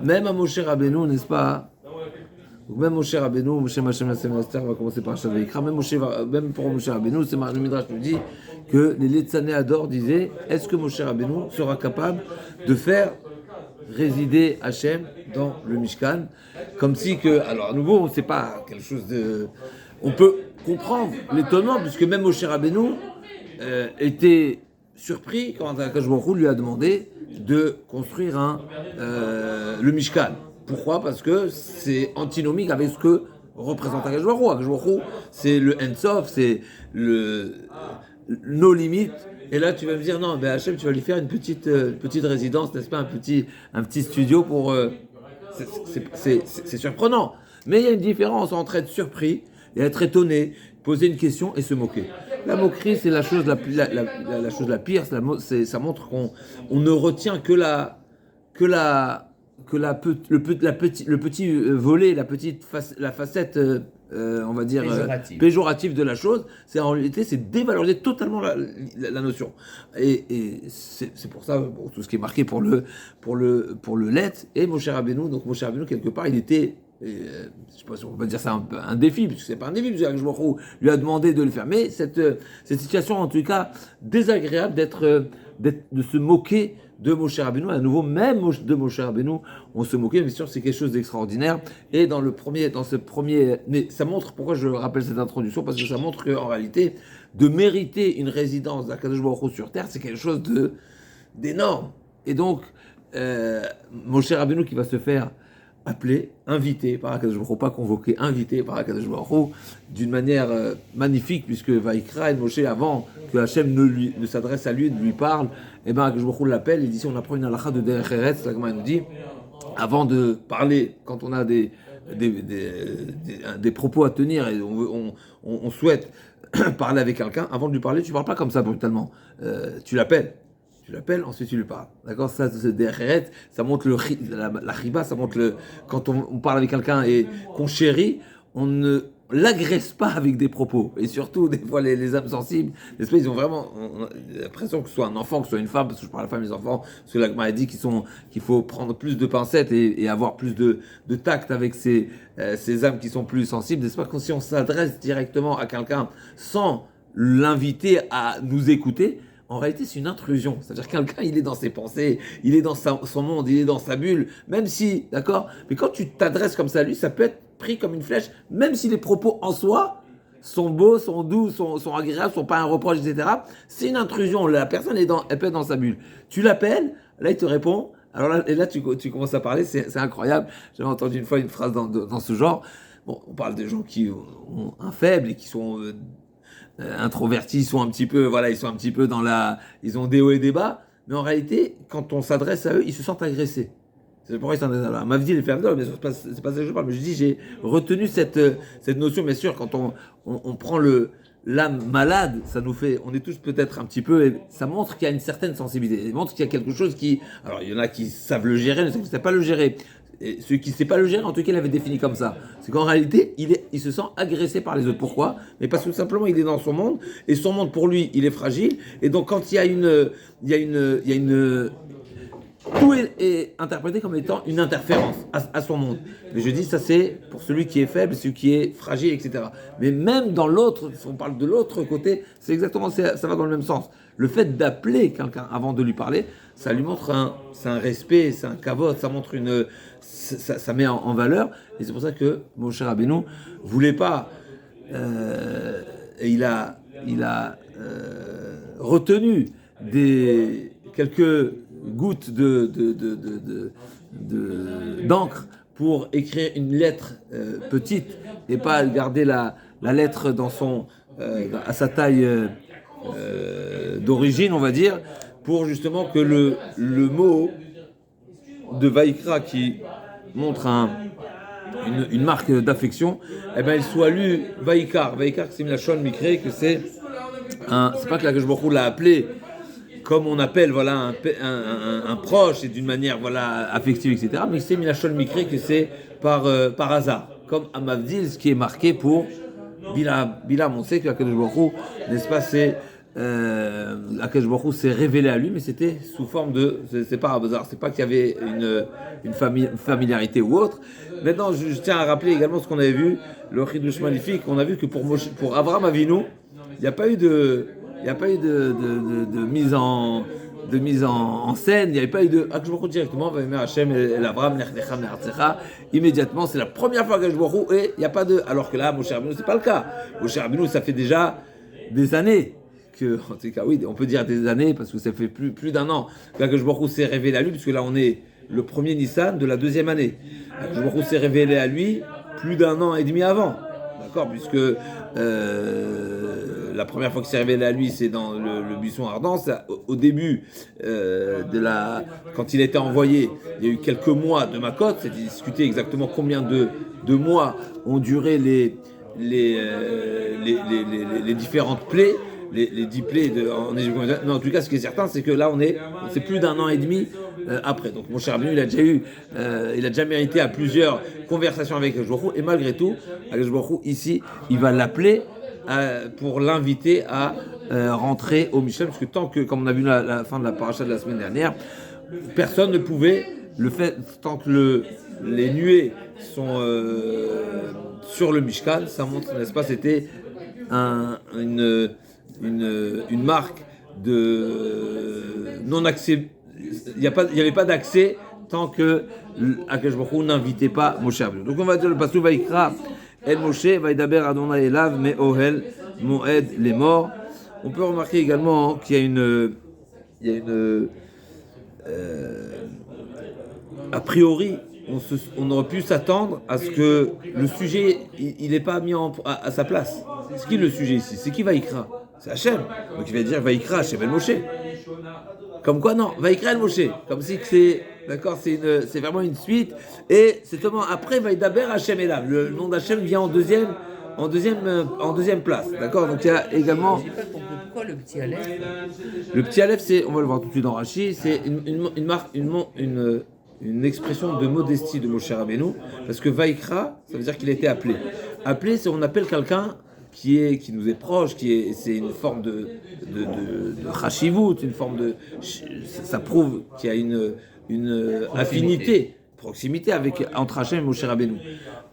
même à Moshe Rabbeinu, n'est-ce pas? Donc même Moshe Rabbeinu, Moshe Machem Master, on va commencer par Shavei Ikra, même pour Moshe Rabbeinu, c'est le Midrash nous dit que les Letzané Ador disaient, est-ce que Moshe Rabbeinu sera capable de faire résider Hachem dans le Mishkan, comme si que, alors à nouveau, c'est pas quelque chose de, on peut comprendre l'étonnement, puisque même Moshe Rabbeinu était surpris quand Akash Baruch Hu lui a demandé de construire le Mishkan. Pourquoi? Parce que c'est antinomique avec ce que représente Akash Baruch Hu. Akash Baruch Hu, c'est le Ensof, c'est nos limites. Et là, tu vas me dire, non, ben Hachem, tu vas lui faire une petite résidence, n'est-ce pas, un petit studio pour... c'est surprenant. Mais il y a une différence entre être surpris et être étonné, poser une question et se moquer. La moquerie, c'est la chose la chose la pire. Ça montre qu'on ne retient que le petit volet, la facette, on va dire péjorative de la chose. C'est en réalité, c'est dévaloriser totalement la notion. Et c'est pour ça, bon, tout ce qui est marqué pour le let et Moshe Rabbeinu. Donc Moshe Rabbeinu, quelque part, il était, je sais pas si on peut dire ça un défi, puisque c'est pas un défi, puisque Akadosh Baruch Hu lui a demandé de le faire. Mais cette situation, en tout cas, désagréable de se moquer de Moshe Rabbeinu, à nouveau, même de Moshe Rabbeinu, on se moquait, mais sûr, c'est quelque chose d'extraordinaire. Et dans ce premier, mais ça montre, pourquoi je rappelle cette introduction, parce que ça montre qu'en réalité, de mériter une résidence d'Akadosh Baruch Hu sur terre, c'est quelque chose d'énorme. Et donc, Moshe Rabbeinu qui va se faire appelé, invité par Akadosh Baruch Hu, pas convoqué, invité par Akadosh Baruch Hu, d'une manière magnifique, puisque Vaïkra et Moshe, avant que Hachem ne s'adresse à lui, ne lui parle, et bien Akadosh Baruch Hu l'appelle, il dit, si on apprend une halakha de Derech Eretz, la Gemara nous dit, avant de parler, quand on a des propos à tenir et on souhaite parler avec quelqu'un, avant de lui parler, tu ne parles pas comme ça brutalement, tu l'appelles. Tu l'appelles, ensuite tu lui parles. D'accord? Ça, c'est derrière, ça montre la riba, ça montre quand on parle avec quelqu'un et qu'on chérit, on ne l'agresse pas avec des propos. Et surtout, des fois, les âmes sensibles, l'esprit, ils ont vraiment l'impression que ce soit un enfant, que ce soit une femme, parce que je parle à la femme et les enfants, parce que la Gemara dit qu'il faut prendre plus de pincettes et avoir plus de tact avec ces âmes qui sont plus sensibles. N'est-ce pas que si on s'adresse directement à quelqu'un sans l'inviter à nous écouter, en réalité, c'est une intrusion. C'est-à-dire que quelqu'un, il est dans ses pensées, il est dans son monde, il est dans sa bulle, même si, d'accord? Mais quand tu t'adresses comme ça à lui, ça peut être pris comme une flèche, même si les propos en soi sont beaux, sont doux, sont agréables, sont pas un reproche, etc. C'est une intrusion. La personne, elle peut être dans sa bulle. Tu l'appelles, là, il te répond. Alors là, et là, tu commences à parler, c'est incroyable. J'avais entendu une fois une phrase dans ce genre. Bon, on parle de gens qui ont un faible et qui sont... introvertis, ils sont un petit peu ils ont des hauts et des bas, mais en réalité, quand on s'adresse à eux, ils se sentent agressés. C'est pourquoi ils sont là. Mavdi les faibles, mais c'est pas ça que je parle, mais je dis, j'ai retenu cette notion, bien sûr, quand on prend l'âme malade, on est tous peut-être un petit peu, et ça montre qu'il y a une certaine sensibilité, ça montre qu'il y a quelque chose alors il y en a qui savent le gérer, il y en a qui ne savent pas le gérer. Et celui qui ne sait pas le gérer, en tout cas, il avait défini comme ça. C'est qu'en réalité, il se sent agressé par les autres. Pourquoi? Mais parce que tout simplement, il est dans son monde, et son monde, pour lui, il est fragile. Et donc, quand il y a tout est interprété comme étant une interférence à son monde. Mais je dis, ça c'est pour celui qui est faible, celui qui est fragile, etc. Mais même dans l'autre, si on parle de l'autre côté, c'est exactement, ça va dans le même sens. Le fait d'appeler quelqu'un avant de lui parler, ça lui montre c'est un respect, c'est un kavod, ça montre ça met en valeur. Et c'est pour ça que Moshe Rabbeinu voulait pas, et il a retenu quelques gouttes d'encre pour écrire une lettre petite et pas garder la lettre à sa taille d'origine, on va dire, pour justement que le mot de Vaïkra qui montre une marque d'affection, eh ben il soit lu Vaïkar. Vaïkar, c'est Milachon Mikré, que c'est pas que la Akadosh Baruch Hu l'a appelé comme on appelle un proche et d'une manière affective, etc. Mais c'est Milachon Mikré, que c'est par hasard. Comme à Mavdil, ce qui est marqué pour Bilam. On sait que la Akadosh Baruch Hu, n'est-ce pas, c'est Akash Baruch Hu s'est révélé à lui, mais c'était sous forme de, c'est pas un hasard, c'est pas qu'il y avait une familiarité ou autre. Maintenant, je tiens à rappeler également ce qu'on avait vu, le Chidush magnifique. On a vu que pour Abraham Avinu, il n'y a pas eu de, il n'y a pas eu de mise en scène, il n'y avait pas eu de Akash Baruch Hu directement, Vayomer Hashem el Abraham Nechnecha Me'artzecha. Immédiatement, c'est la première fois qu'Akash Baruch Hu, et il n'y a pas de, alors que là, Moshe Rabbeinu, c'est pas le cas. Moshe Rabbeinu, ça fait déjà des années. En tout cas, oui, on peut dire des années, parce que ça fait plus d'un an qu'Akadosh Baruch Hu s'est révélé à lui, puisque là on est le premier Nissan de la deuxième année. Akadosh Baruch Hu s'est révélé à lui plus d'un an et demi avant, d'accord, puisque la première fois qu'il s'est révélé à lui, c'est dans le buisson ardent. Au début quand il a été envoyé, il y a eu quelques mois de Makot, c'est discuté exactement combien de mois ont duré les différentes plaies. Les 10 plaies en Égypte. Non, en tout cas, ce qui est certain, c'est que là, c'est plus d'un an et demi après. Donc, mon cher Rabbeinu, il a déjà mérité à plusieurs conversations avec Akadosh Baruch Hu, et malgré tout, Akadosh Baruch Hu, ici, il va l'appeler pour l'inviter à rentrer au Mishkan, parce que tant que, comme on a vu la fin de la paracha de la semaine dernière, personne ne pouvait le faire tant que les nuées sont sur le Mishkan. Ça montre, n'est-ce pas, c'était une marque de non-accès. Il n'y avait pas d'accès tant que Akadosh Baruch Hu n'invitait pas Moshe Rabbeinu. Donc on va dire le pasuk Vaïkra El Moshe Vaïdaber Adonai Elav Me'ohel Moed les morts. On peut remarquer également qu'il y a une a priori on aurait pu s'attendre à ce que le sujet il n'est pas mis à sa place. C'est qui le sujet ici? C'est qui Vaïkra? C'est Hachem. Donc il va dire Vaïkra Hachem El Moshe. Comme quoi non, Vaïkra El Moshe. Comme si c'est, d'accord, c'est vraiment une suite. Et c'est seulement après Vaïdaber Hachem Elav. Le nom d'Hachem vient en deuxième place. D'accord. Donc il y a également. Je n'ai pas compris pourquoi le petit Aleph. Le petit Aleph, c'est, on va le voir tout de suite dans Rashi, c'est une expression de modestie de Moshe Rabbeinu, parce que Vaïkra, ça veut dire qu'il a été appelé. Appelé, c'est on appelle quelqu'un qui nous est proche, c'est une forme de chashivut, une forme de, ça prouve qu'il y a une affinité, proximité entre Hachem et Moshe Rabbeinu.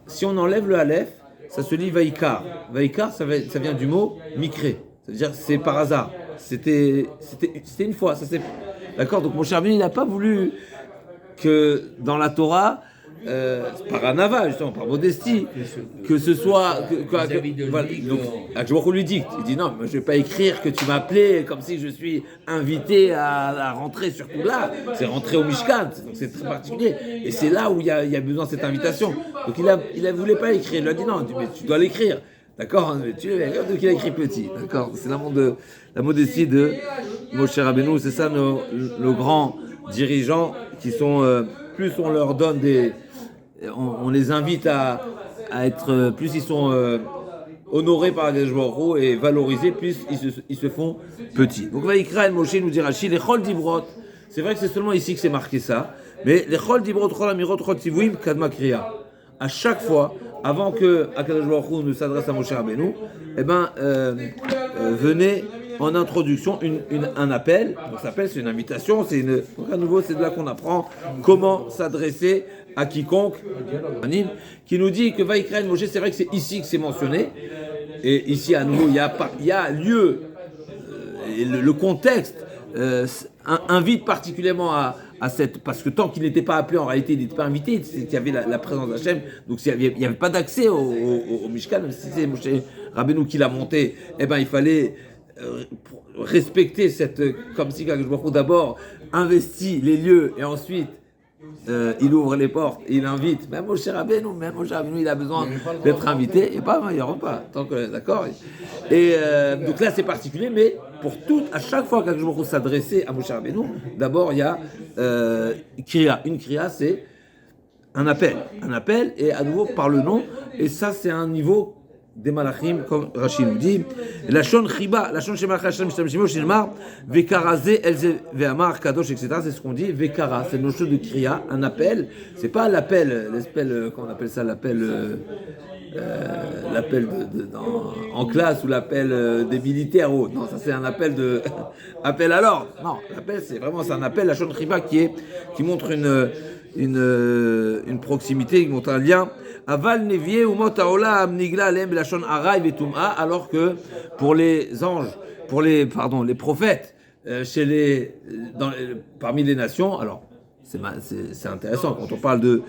Si on enlève le Aleph, ça se lit Vaïkar. Vaïkar, ça vient du mot mikré, ça veut dire c'est par hasard. C'était une fois, ça c'est, d'accord. Donc Moshe Rabbeinu, il n'a pas voulu que dans la Torah, par anava, justement, par modestie, que ce soit. Voilà, donc, Akadosh Baruch Hu lui dicte. Il dit non, je ne vais pas écrire que tu m'as appelé comme si je suis invité à rentrer, surtout là. C'est rentrer au Mishkan, donc c'est très particulier. Et c'est là où il y a besoin de cette invitation. Donc il ne voulait pas écrire. Il lui a dit non, mais tu dois l'écrire. D'accord. Donc il a écrit petit. D'accord. C'est la modestie de Moshe Rabbeinu. C'est ça nos grands dirigeants qui sont. Plus on leur donne on les invite à être, plus ils sont honorés par Akadosh Baruch Hu et valorisés, plus ils se font petits. Donc Vaïkra El Moshe nous dit Rashi, les Chol Dibrot, c'est vrai que c'est seulement ici que c'est marqué ça, mais les Chol Dibrot, Chol Amirot, Chol Tzivuim, Kadma Kriya. À chaque fois, avant que Akadosh Baruch Hu ne s'adresse à Moshe Rabbeinu, venez en introduction un appel. Donc, ça s'appelle, c'est une invitation. Donc à nouveau, c'est de là qu'on apprend comment s'adresser à quiconque. Qui nous dit que Vaïkra El Moshe, c'est vrai que c'est ici que c'est mentionné. Et ici, à nouveau, il y a lieu, et le contexte invite particulièrement à cette, parce que tant qu'il n'était pas appelé, en réalité, il n'était pas invité, c'est qu'il y avait la présence d'Hachem, donc il n'y avait pas d'accès au Mishkan, même si c'est Moshe Rabbeinu qui l'a monté, il fallait respecter comme si Akadosh Baruch Hu d'abord investit les lieux et ensuite il ouvre les portes, il invite. Même Moshe Rabbeinu, il a besoin d'être invité, et pas, il n'y aura pas, tant que d'accord. Et donc là c'est particulier, mais à chaque fois qu'Akadosh Baruch Hu s'adressait à Moshe Rabbeinu, d'abord il y a kriya. Une kriya, c'est un appel, et à nouveau par le nom, et ça c'est un niveau des malachim, comme Rashi nous dit. La shon chiba, la shon shemach Hashem shemashimo shenmar vekarazé elze ve'amar kadosh, etc. C'est ce qu'on dit. Vekara, c'est une chose de kriya, un appel. C'est pas l'appel, qu'on appelle ça, l'appel l'appel en classe ou l'appel des militaires ou autre. Non, ça c'est un appel appel à l'ordre. Non, l'appel c'est un appel à Shon Riba qui montre une proximité, qui montre un lien. Aval Nevié ou Motaola Amnigla Alem Lachon Araï Vetum'a, alors que pour les anges, les prophètes, parmi les nations, alors c'est intéressant quand on parle de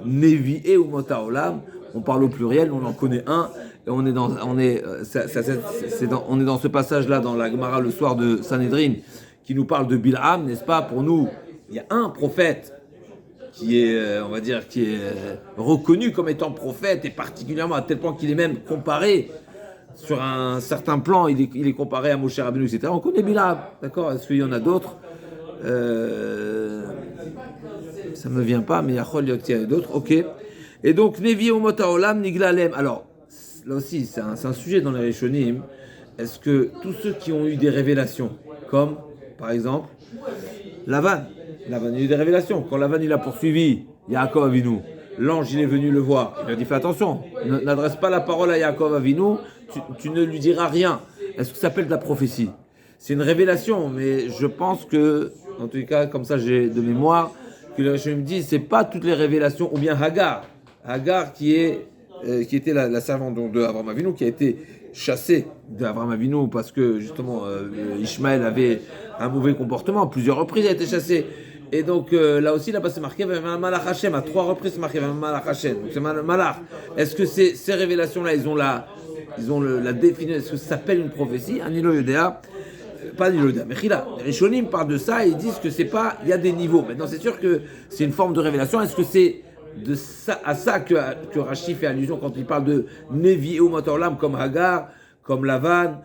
Nevié ou Motaolam, on parle au pluriel, on en connaît un, et on est dans ce passage-là dans la Gemara le soir de Sanhedrin qui nous parle de Bil'am, n'est-ce pas? Pour nous, il y a un prophète qui est, on va dire, qui est reconnu comme étant prophète, et particulièrement à tel point qu'il est même comparé sur un certain plan, il est comparé à Moshe Rabbeinu, etc. On connaît Bil'am, d'accord? Est-ce qu'il y en a d'autres? Ça me vient pas, mais il y a d'autres, ok. Et donc, Nevi Umot Haolam Niglalem. Alors, là aussi, c'est un sujet dans les Rishonim. Est-ce que tous ceux qui ont eu des révélations, comme, par exemple, Lavan a eu des révélations. Quand Lavan il a poursuivi Yaakov Avinu, l'ange il est venu le voir. Il a dit fais attention, n'adresse pas la parole à Yaakov Avinu, tu ne lui diras rien. Est-ce que ça s'appelle de la prophétie? C'est une révélation, mais je pense que, en tout cas, comme ça j'ai de mémoire, que les Rishonim me disent c'est pas toutes les révélations, ou bien Hagar qui était la servante de Abraham Avinu, qui a été chassée d'Abraham Avinu parce que justement Ishmaël avait un mauvais comportement. À plusieurs reprises, elle a été chassée. Et donc là aussi, là-bas, c'est marqué Malach Hashem. À 3 reprises, c'est marqué Malach Hashem. Donc c'est Malach. Est-ce que ces révélations-là, ils ont la définition? Est-ce que ça s'appelle une prophétie? Anilo Yodéa. Pas Anilo Yodéa. Mais Chila. Les Rishonim parlent de ça et ils disent que c'est pas. Il y a des niveaux. Maintenant, c'est sûr que c'est une forme de révélation. Est-ce que c'est à ça que Rashi fait allusion quand il parle de Nevi ou Motorlam comme Hagar, comme Lavan,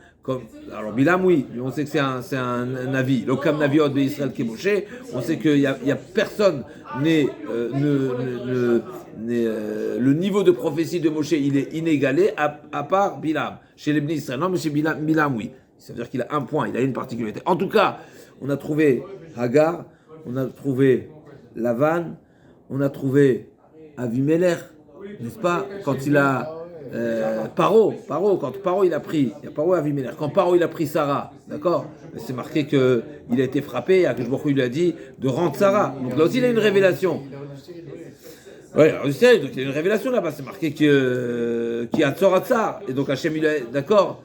alors Bilam oui, on sait que c'est un Navi, l'Okam Naviot de Israël qui est Moshe, on sait qu'il y a personne le niveau de prophétie de Moshe il est inégalé à part Bilam. Chez les Bnei Israël, non mais chez Bilam oui, ça veut dire qu'il a un point, il a une particularité. En tout cas, on a trouvé Hagar, on a trouvé Lavan, on a trouvé Avimelech, n'est-ce pas? Quand il a Paro, quand Paro il a pris, il y a Paro et Avimelech. Quand Paro il a pris Sarah, d'accord? C'est marqué que il a été frappé, et Akadosh Baruch Hu lui a dit de rendre Sarah. Donc là aussi il a une révélation. Ouais, alors donc il y a une révélation là-bas. C'est marqué qu'il y a Tzoratzar. Et donc Hachem il a, d'accord?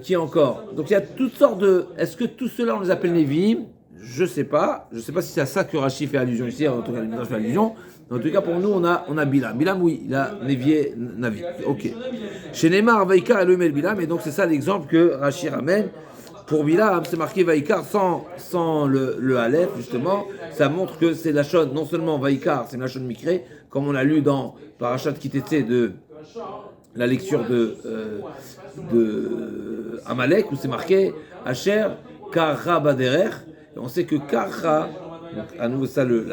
Qui encore? Donc il y a toutes sortes de. Est-ce que tout cela on les appelle Nevi'im? Je sais pas si c'est à ça que Rashi fait allusion ici. En tout cas, le fait allusion. En tout cas, pour nous, on a Bilam. Bilam, oui, il a Nevié, Navi. Ok. Chez Neymar, Vaïkar et le Bilam. Et donc, c'est ça l'exemple que Rashi ramène. Pour Bilam, c'est marqué Vaïkar sans le Aleph, justement. Ça montre que c'est la chose, non seulement Vaïkar, c'est la chose Mikré, comme on l'a lu dans Parashat Kitetse de la lecture de Amalek, où c'est marqué Asher Kara Baderer. Et on sait que Kara, donc à nouveau ça, le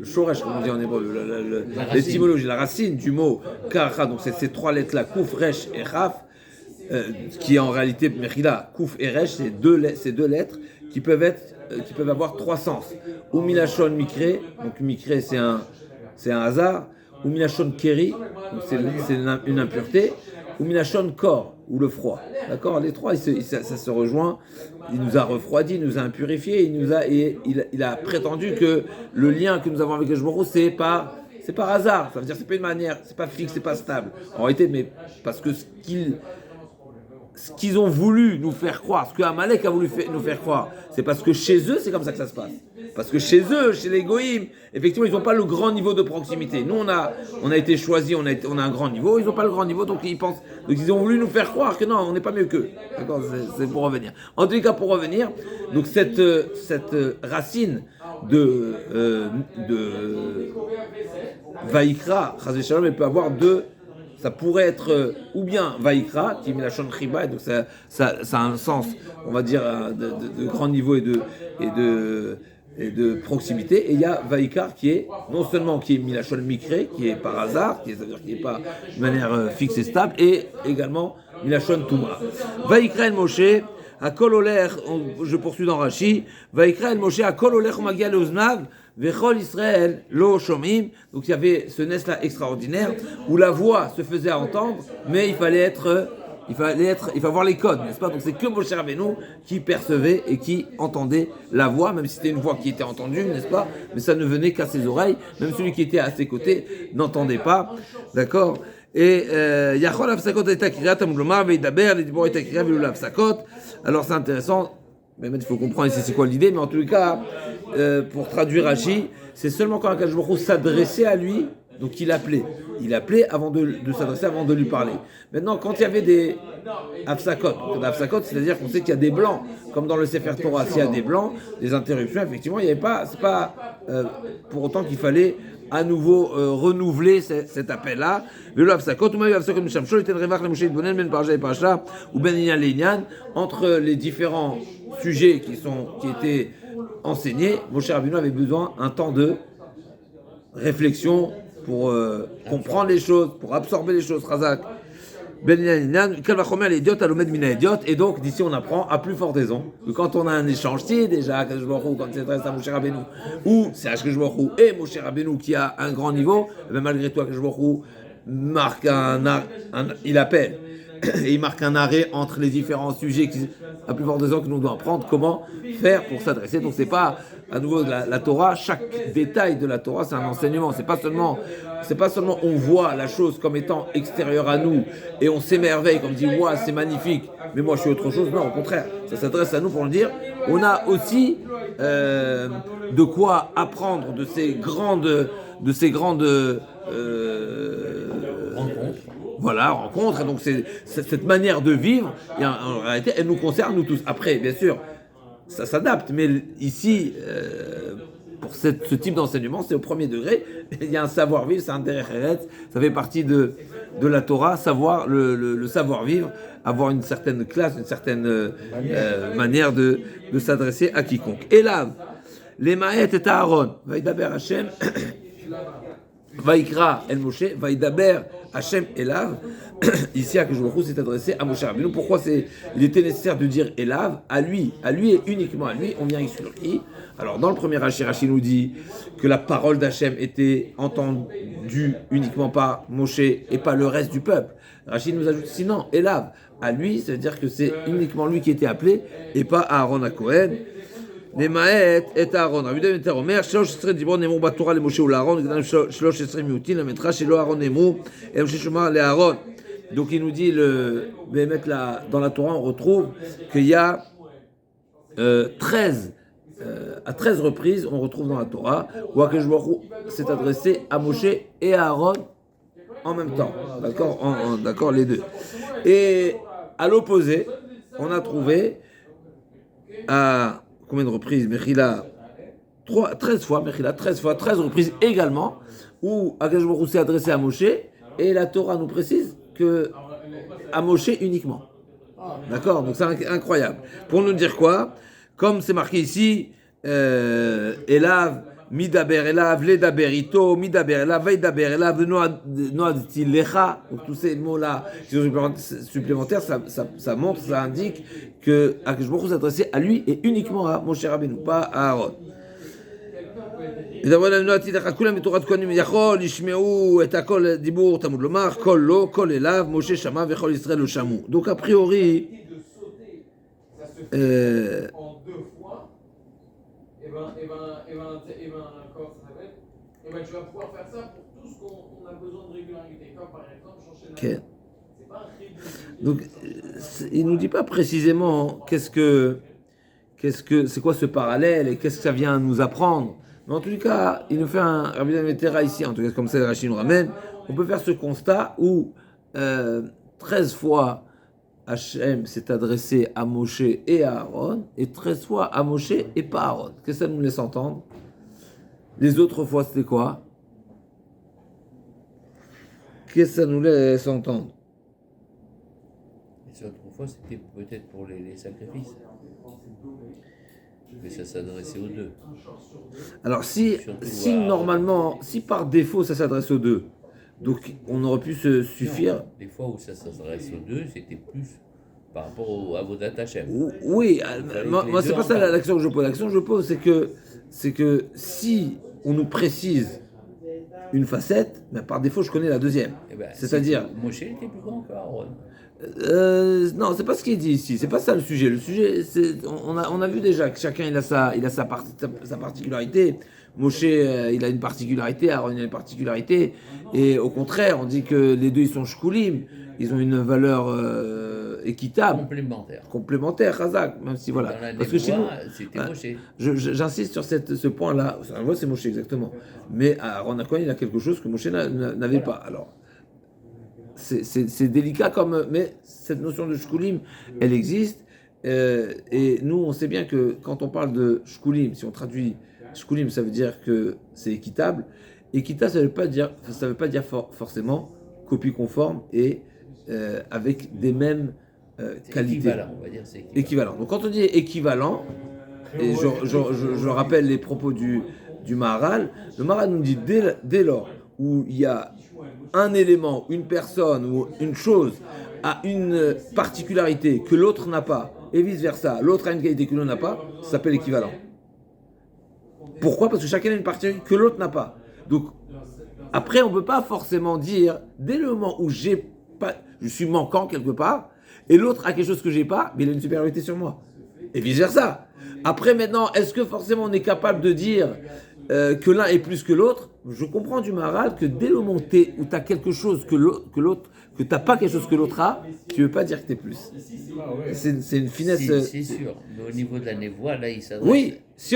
shoresh, comme on dit en hébreu, l'étymologie, la racine du mot Kara, donc c'est ces 3 lettres-là, Kouf, Resh et Raf, qui est en réalité, Mechila, Kouf et Resh, ces deux lettres qui peuvent avoir 3 sens. Ou Milachon Mikré, donc Mikré c'est un hasard, ou Milachon Keri, donc c'est une impureté, ou Milachon Kor, ou le froid. D'accord? Les 3, ça se rejoint. Il nous a refroidi, il nous a impurifié, il a prétendu que le lien que nous avons avec le Jmoro, c'est par hasard. Ça veut dire que c'est pas une manière, c'est pas fixe, c'est pas stable. En réalité, mais parce que ce qu'ils ont voulu nous faire croire, ce que Amalek a voulu nous faire croire, c'est parce que chez eux, c'est comme ça que ça se passe. Parce que chez eux, chez les Goïm, effectivement, ils n'ont pas le grand niveau de proximité. Nous, on a été choisis, on a un grand niveau, ils n'ont pas le grand niveau, donc ils ont voulu nous faire croire que non, on n'est pas mieux qu'eux. D'accord, c'est pour revenir. En tous les cas, pour revenir, donc cette racine de Vaïkra, Chazé Shalom, elle peut avoir ça pourrait être ou bien Vaïkra, qui est la Shon Chiba, et donc ça a un sens, on va dire, de grand niveau et de proximité. Et il y a Vaïkar qui est non seulement qui est Milachon Mikré, qui est par hasard, c'est-à-dire qui n'est pas de manière fixe et stable, et également Milachon Touma. Vaïkra el Moshe, à Kol Oler, je poursuis dans Rashi, Vaïkra el Moshe, à Kol Oler Magia Leoznav, Vechol Israël, lo shomim. Donc il y avait ce nes-là extraordinaire où la voix se faisait entendre, mais il fallait avoir les codes, n'est-ce pas? Donc c'est que Moshe Rabbeinu qui percevait et qui entendait la voix, même si c'était une voix qui était entendue, n'est-ce pas? Mais ça ne venait qu'à ses oreilles. Même celui qui était à ses côtés n'entendait pas, d'accord? Et Yachol Afsakot et Takriat Amglomar Veidaber, les Dibor et Takriat Velul Afsakot. Alors c'est intéressant. Mais il faut comprendre ici c'est quoi l'idée, mais en tout cas, pour traduire Rashi, c'est seulement quand Akadosh Baruch Hu s'adressait à lui, donc il appelait. Il appelait avant de s'adresser, avant de lui parler. Maintenant, quand il y avait des Hafsakot, c'est-à-dire qu'on sait qu'il y a des blancs, comme dans le Sefer Torah, s'il y a des blancs, des interruptions, effectivement, il n'y avait pas, c'est pas pour autant qu'il fallait à nouveau renouveler cet appel-là. Entre les différents sujets qui étaient enseignés, Moshe Rabbeinu avait besoin d'un temps de réflexion pour comprendre les choses, pour absorber les choses. Razak. Et donc d'ici on apprend à plus forte raison que quand on a un échange, si déjà quand c'est à Moshe Rabbeinu ou c'est Akadosh Baruch Hu et Moshe Rabbeinu qui a un grand niveau, mais malgré tout Akadosh Baruch Hu marque il appelle et il marque un arrêt entre les différents sujets à plus forte raison que nous devons apprendre comment faire pour s'adresser. Donc c'est pas à nouveau la Torah, chaque détail de la Torah c'est un enseignement. C'est pas seulement on voit la chose comme étant extérieure à nous et on s'émerveille comme dit ouais c'est magnifique mais moi je suis autre chose. Non, au contraire, ça s'adresse à nous pour le dire. On a aussi de quoi apprendre de ces grandes rencontres. Et donc c'est cette manière de vivre, et en réalité, elle nous concerne nous tous. Après, bien sûr, ça s'adapte, mais ici, pour ce type d'enseignement, c'est au premier degré. Il y a un savoir-vivre, c'est un derech eretz, ça fait partie de la Torah, savoir le savoir-vivre, avoir une certaine classe, une certaine manière de s'adresser à quiconque. Et là, les Maët et Aaron, Vaïdaber Hashem, Vaïkra El Moshe, Vaïdaber Hashem Elav. Ici, Akadosh Baruch Hu s'est adressé à Moshe Rabbeinu. Pourquoi il était nécessaire de dire Elav, à lui et uniquement à lui. On vient exclure qui? Alors, dans le premier Rashi nous dit que la parole d'Hachem était entendue uniquement par Moshe et pas le reste du peuple. Rashi nous ajoute sinon Elav, à lui, ça veut dire que c'est uniquement lui qui était appelé et pas Aaron à Cohen. למעט את אהרון. רבי דוד יותר אומר, 13 דיברות נאמרו בתורה למשה ולאהרון, וגם 13 מיעוטים למדרש שלא אהרון נאמרו, אלא משה שמע לאהרון. Donc il nous dit, dans la Torah, on retrouve qu'il y a 13 reprises, on retrouve dans la Torah, où Akadosh Baruch Hu s'est adressé à Moshe et à Aaron en même temps. D'accord, les deux. Et à l'opposé, on a trouvé à combien de reprises? Mechila, 13 fois, 13 reprises également, où Akadosh Baruch Hu s'est adressé à Moshe, et la Torah nous précise que à Moshe uniquement. D'accord? Donc c'est incroyable. Pour nous dire quoi? Comme c'est marqué ici, Elav, Midaber Elav, Ledaber Ito, Midaber Elav, Veidaber Elav, Noadti Lecha. Donc tous ces mots-là qui sont supplémentaires, ça montre, ça indique que Akadosh Baruch Hu s'adressait à lui et uniquement à Moshe Rabbeinu, pas à Aaron. מדבר עלינו עתיד לך, כולם בתורת כהנים יכול, ישמעו את הכל דיבור תמוד לומר, כל לא, כל אליו, משה שמע וכל ישראל לא שמעו. Donc a priori, tu vas pouvoir faire ça pour tout ce qu'on a besoin de régularité, comme par exemple changer la... Donc il nous dit pas précisément c'est quoi ce parallèle et qu'est-ce que ça vient nous apprendre. Mais en tout cas, il nous fait un Rabbi Metera ici, en tout cas comme ça Rashi nous ramène, on peut faire ce constat où 13 fois Hachem s'est adressé à Moshe et à Aaron, et 13 fois à Moshe et pas à Aaron. Qu'est-ce que ça nous laisse entendre? Les autres fois, c'était quoi? Qu'est-ce que ça nous laisse entendre? Les autres fois, c'était peut-être pour les sacrifices. Mais ça s'adressait aux deux. Alors si normalement, si par défaut ça s'adresse aux deux, donc on aurait pu se suffire. Non, les fois où ça s'adresse aux deux, c'était plus par rapport à vos Hashem. Oui, moi c'est pas ça l'action que je pose. L'action que je pose, c'est que si on nous précise une facette, mais par défaut, je connais la deuxième. Eh ben, C'est-à-dire, Moshe était plus grand qu'Aaron. non, c'est pas ce qui est dit ici. C'est pas ça le sujet. Le sujet, on a vu déjà que chacun il a sa particularité. Moshe, il a une particularité, Aaron il a une particularité, et au contraire, on dit que les deux ils sont shkulim, ils ont une valeur équitable, complémentaire, Razak, même si voilà. Dans la Parce que chez nous, c'était Moshe. j'insiste sur ce point-là. Moi, c'est Moshe exactement. Mais Aaron Cohen, il a quelque chose que Moshe n'avait pas. Alors. C'est délicat mais cette notion de shkulim, elle existe. Et nous, on sait bien que quand on parle de shkulim, si on traduit shkulim, ça veut dire que c'est équitable. Équitable, ça veut pas dire forcément copie conforme et avec des mêmes qualités. Équivalent, on va dire, c'est équivalent. Donc quand on dit équivalent, et je rappelle les propos du Maharal, le Maharal nous dit dès lors où il y a un élément, une personne ou une chose a une particularité que l'autre n'a pas, et vice-versa, l'autre a une qualité que l'autre n'a pas, ça s'appelle équivalent. Pourquoi ? Parce que chacun a une particularité que l'autre n'a pas. Donc, après, on ne peut pas forcément dire, dès le moment où je suis manquant quelque part, et l'autre a quelque chose que je n'ai pas, mais il a une supériorité sur moi. Et vice-versa. Après, maintenant, est-ce que forcément on est capable de dire que l'un est plus que l'autre? Je comprends du Maharal que dès le moment où tu as quelque chose que l'autre, que tu n'as pas quelque chose que l'autre a, tu ne veux pas dire que tu es plus. C'est une finesse. C'est sûr. Mais au niveau de la névoie, là, il s'adresse. Oui, si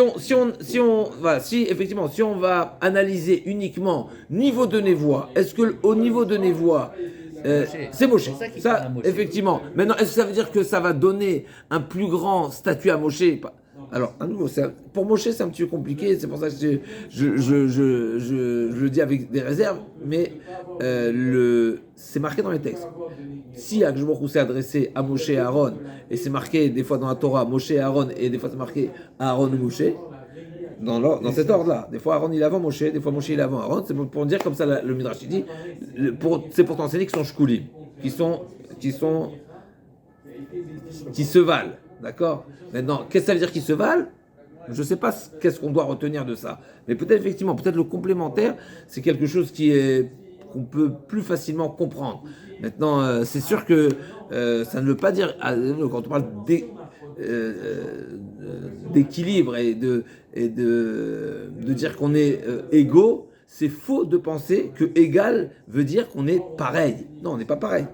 effectivement, si on va analyser uniquement niveau de névoie, est-ce que au niveau de névoie, c'est Moshe. Ça, effectivement. Maintenant, est-ce que ça veut dire que ça va donner un plus grand statut à Moshe? Alors, à nouveau, pour Moshe, c'est un petit peu compliqué, c'est pour ça que je le dis avec des réserves, mais c'est marqué dans les textes. Si Akjborou s'est adressé à Moshe et Aaron, et c'est marqué des fois dans la Torah, Moshe et Aaron, et des fois c'est marqué Aaron ou Moshe, dans cet ordre-là. Des fois Aaron il est avant Moshe, des fois Moshe il est avant Aaron, c'est pour dire comme ça le Midrash il dit, c'est pour t'enseigner qu'ils sont shkulim, qui se valent. D'accord ? Maintenant, qu'est-ce que ça veut dire qu'ils se valent ? Je ne sais pas qu'est-ce qu'on doit retenir de ça. Mais peut-être effectivement, peut-être le complémentaire, c'est quelque chose qu'on peut plus facilement comprendre. Maintenant, c'est sûr que ça ne veut pas dire, quand on parle d'équilibre et de dire qu'on est égaux, c'est faux de penser que égal veut dire qu'on est pareil. Non, on n'est pas pareil.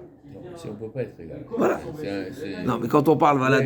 Si on ne peut pas être égal. Voilà. Non, mais quand on parle, voilà,